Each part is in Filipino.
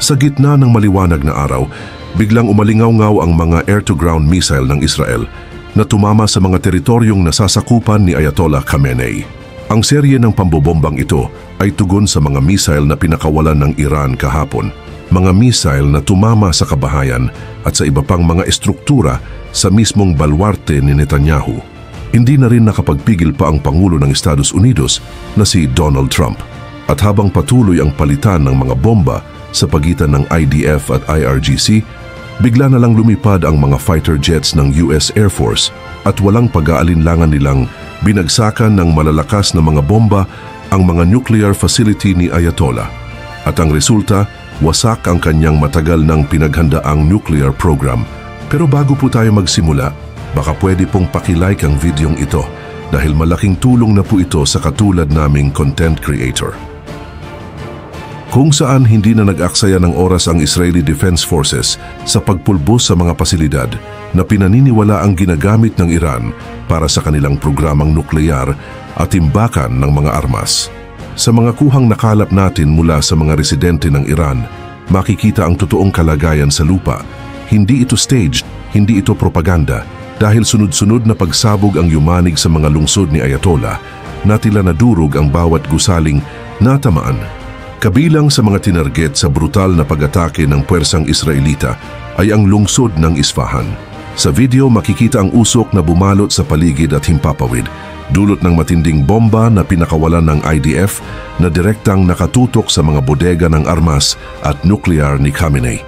Sa gitna ng maliwanag na araw, biglang umalingaw-ngaw ang mga air-to-ground missile ng Israel na tumama sa mga teritoryong nasasakupan ni Ayatollah Khamenei. Ang serye ng pambobombang ito ay tugon sa mga missile na pinakawalan ng Iran kahapon, mga missile na tumama sa kabahayan at sa iba pang mga estruktura sa mismong balwarte ni Netanyahu. Hindi na rin nakapagpigil pa ang Pangulo ng Estados Unidos na si Donald Trump. At habang patuloy ang palitan ng mga bomba sa pagitan ng IDF at IRGC, bigla na lang lumipad ang mga fighter jets ng US Air Force at walang pag-aalinlangan nilang binagsakan ng malalakas na mga bomba ang mga nuclear facility ni Ayatollah. At ang resulta, wasak ang kanyang matagal ng pinaghandaang nuclear program. Pero bago po tayo magsimula, baka pwede pong pakilike ang videong ito dahil malaking tulong na po ito sa katulad naming content creator. Kung saan hindi na nag-aksaya ng oras ang Israeli Defense Forces sa pagpulbos sa mga pasilidad na pinaniniwala ang ginagamit ng Iran para sa kanilang programang nuklear at imbakan ng mga armas. Sa mga kuhang nakalap natin mula sa mga residente ng Iran, makikita ang totoong kalagayan sa lupa. Hindi ito staged, hindi ito propaganda, dahil sunod-sunod na pagsabog ang yumanig sa mga lungsod ni Ayatollah na tila nadurog ang bawat gusaling natamaan. Kabilang sa mga tinarget sa brutal na pag-atake ng puwersang Israelita ay ang lungsod ng Isfahan. Sa video makikita ang usok na bumalot sa paligid at himpapawid, dulot ng matinding bomba na pinakawalan ng IDF na direktang nakatutok sa mga bodega ng armas at nuklear ni Khamenei.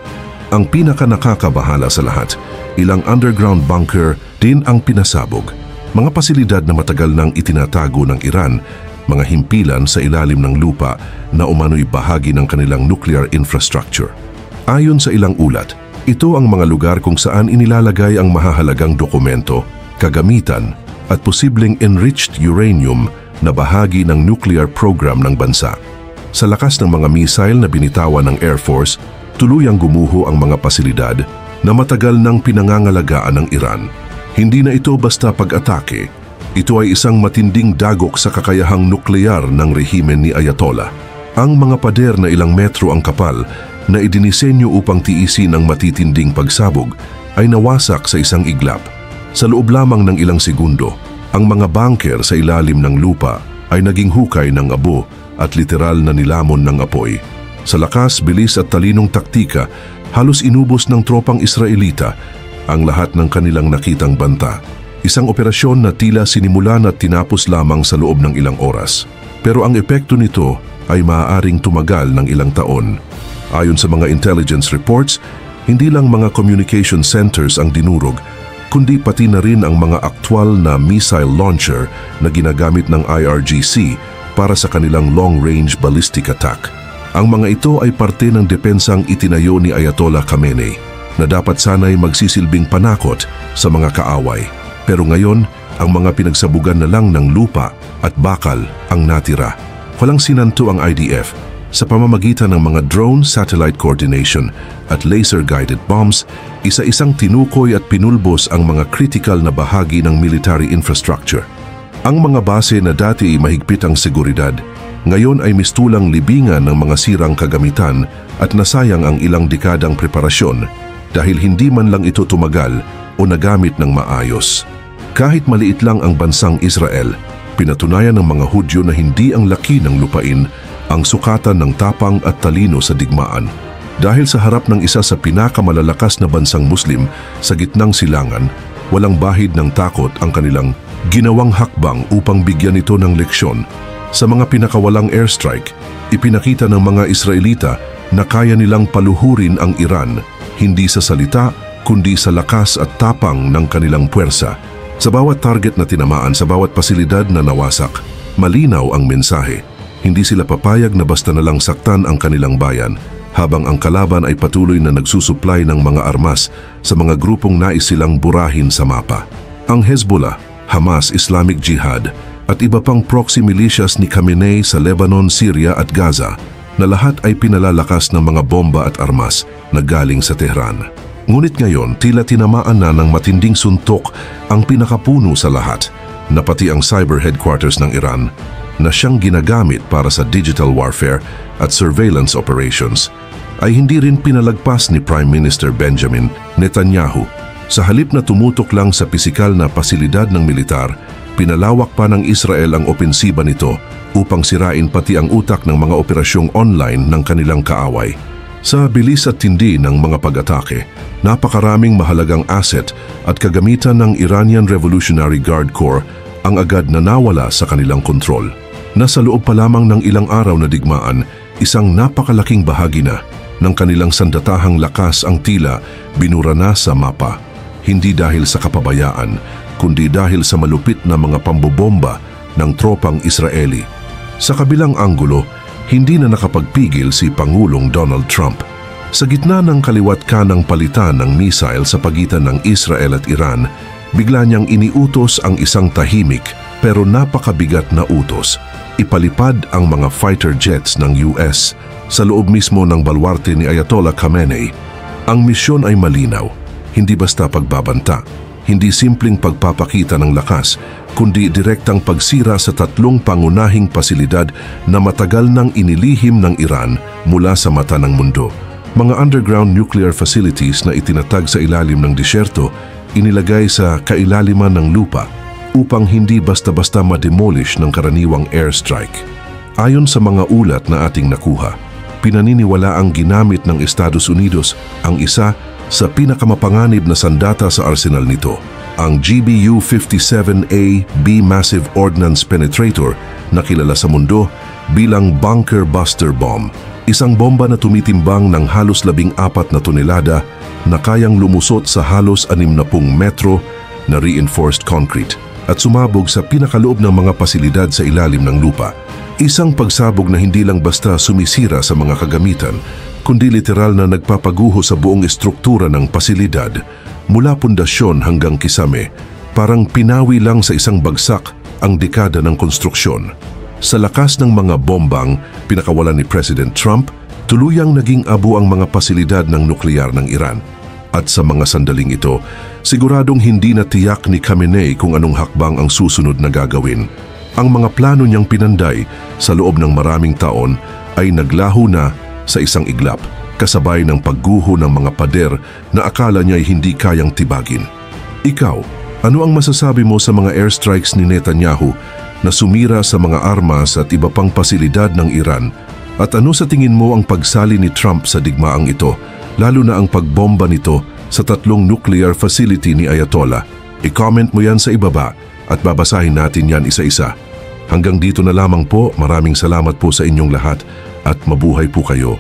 Ang pinaka-nakakabahala sa lahat, ilang underground bunker din ang pinasabog. Mga pasilidad na matagal nang itinatago ng Iran, mga himpilan sa ilalim ng lupa na umano'y bahagi ng kanilang nuclear infrastructure. Ayon sa ilang ulat, ito ang mga lugar kung saan inilalagay ang mahahalagang dokumento, kagamitan at posibleng enriched uranium na bahagi ng nuclear program ng bansa. Sa lakas ng mga missile na binitawan ng Air Force, tuluyang gumuho ang mga pasilidad na matagal nang pinangangalagaan ng Iran. Hindi na ito basta pag-atake, ito ay isang matinding dagok sa kakayahang nuklear ng rehimen ni Ayatollah. Ang mga pader na ilang metro ang kapal na idinisenyo upang tiisin ang matitinding pagsabog ay nawasak sa isang iglap. Sa loob lamang ng ilang segundo, ang mga bunker sa ilalim ng lupa ay naging hukay ng abo at literal na nilamon ng apoy. Sa lakas, bilis at talinong taktika, halos inubos ng tropang Israelita ang lahat ng kanilang nakitang banta. Isang operasyon na tila sinimulan at tinapos lamang sa loob ng ilang oras. Pero ang epekto nito ay maaaring tumagal ng ilang taon. Ayon sa mga intelligence reports, hindi lang mga communication centers ang dinurog, kundi pati na rin ang mga aktwal na missile launcher na ginagamit ng IRGC para sa kanilang long-range ballistic attack. Ang mga ito ay parte ng depensang itinayo ni Ayatollah Khamenei na dapat sana'y magsisilbing panakot sa mga kaaway. Pero ngayon, ang mga pinagsabugan na lang ng lupa at bakal ang natira. Walang sinanto ang IDF. Sa pamamagitan ng mga drone, satellite coordination at laser-guided bombs, isa-isang tinukoy at pinulbos ang mga critical na bahagi ng military infrastructure. Ang mga base na dati mahigpit ang seguridad, ngayon ay mistulang libingan ng mga sirang kagamitan at nasayang ang ilang dekadang preparasyon dahil hindi man lang ito tumagal o nagamit ng maayos. Kahit maliit lang ang bansang Israel, pinatunayan ng mga Hudyo na hindi ang laki ng lupain ang sukatan ng tapang at talino sa digmaan. Dahil sa harap ng isa sa pinakamalalakas na bansang Muslim sa gitnang silangan, walang bahid ng takot ang kanilang ginawang hakbang upang bigyan ito ng leksyon. Sa mga pinakawalang airstrike, ipinakita ng mga Israelita na kaya nilang paluhurin ang Iran, hindi sa salita kundi sa lakas at tapang ng kanilang puwersa. Sa bawat target na tinamaan, sa bawat pasilidad na nawasak, malinaw ang mensahe. Hindi sila papayag na basta na lang saktan ang kanilang bayan, habang ang kalaban ay patuloy na nagsusupply ng mga armas sa mga grupong nais silang burahin sa mapa. Ang Hezbollah, Hamas, Islamic Jihad at iba pang proxy militias ni Khamenei sa Lebanon, Syria at Gaza na lahat ay pinalalakas ng mga bomba at armas na galing sa Tehran. Ngunit ngayon, tila tinamaan na ng matinding suntok ang pinakapuno sa lahat, na pati ang cyber headquarters ng Iran na siyang ginagamit para sa digital warfare at surveillance operations. ay hindi rin pinalagpas ni Prime Minister Benjamin Netanyahu. Sa halip na tumutok lang sa pisikal na pasilidad ng militar, pinalawak pa ng Israel ang opensiba nito upang sirain pati ang utak ng mga operasyong online ng kanilang kaaway. Sa bilis at tindi ng mga pag-atake, napakaraming mahalagang asset at kagamitan ng Iranian Revolutionary Guard Corps ang agad na nawala sa kanilang kontrol. Nasa loob pa lamang ng ilang araw na digmaan, isang napakalaking bahagi na ng kanilang sandatahang lakas ang tila binura na sa mapa. Hindi dahil sa kapabayaan, kundi dahil sa malupit na mga pambobomba ng tropang Israeli. Sa kabilang anggulo, hindi na nakapagpigil si Pangulong Donald Trump. Sa gitna ng kaliwat kanang palitan ng missile sa pagitan ng Israel at Iran, bigla niyang iniutos ang isang tahimik pero napakabigat na utos. Ipalipad ang mga fighter jets ng US sa loob mismo ng balwarte ni Ayatollah Khamenei. Ang misyon ay malinaw, hindi basta pagbabanta, hindi simpleng pagpapakita ng lakas, kundi direktang pagsira sa tatlong pangunahing pasilidad na matagal nang inilihim ng Iran mula sa mata ng mundo. Mga underground nuclear facilities na itinatag sa ilalim ng disyerto, inilagay sa kailaliman ng lupa upang hindi basta-basta ma-demolish ng karaniwang airstrike. Ayon sa mga ulat na ating nakuha, pinaniniwala ang ginamit ng Estados Unidos ang isa sa pinakamapanganib na sandata sa arsenal nito, ang GBU-57A-B Massive Ordnance Penetrator na kilala sa mundo bilang Bunker Buster Bomb. Isang bomba na tumitimbang ng halos 14 na tonelada na kayang lumusot sa halos 60 metro na reinforced concrete at sumabog sa pinakaloob ng mga pasilidad sa ilalim ng lupa. Isang pagsabog na hindi lang basta sumisira sa mga kagamitan, kundi literal na nagpapaguho sa buong estruktura ng pasilidad mula pundasyon hanggang kisame, parang pinawi lang sa isang bagsak ang dekada ng konstruksyon. Sa lakas ng mga bombang pinakawalan ni President Trump, tuluyang naging abo ang mga pasilidad ng nuklear ng Iran. At sa mga sandaling ito, siguradong hindi na tiyak ni Khamenei kung anong hakbang ang susunod na gagawin. Ang mga plano niyang pinanday sa loob ng maraming taon ay naglaho na sa isang iglap, kasabay ng pagguho ng mga pader na akala niya ay hindi kayang tibagin. Ikaw, ano ang masasabi mo sa mga airstrikes ni Netanyahu na sumira sa mga armas at iba pang pasilidad ng Iran? At ano sa tingin mo ang pagsali ni Trump sa digmaang ito, lalo na ang pagbomba nito sa tatlong nuclear facility ni Ayatollah? I-comment mo yan sa ibaba at babasahin natin yan isa-isa. Hanggang dito na lamang po, maraming salamat po sa inyong lahat at mabuhay po kayo.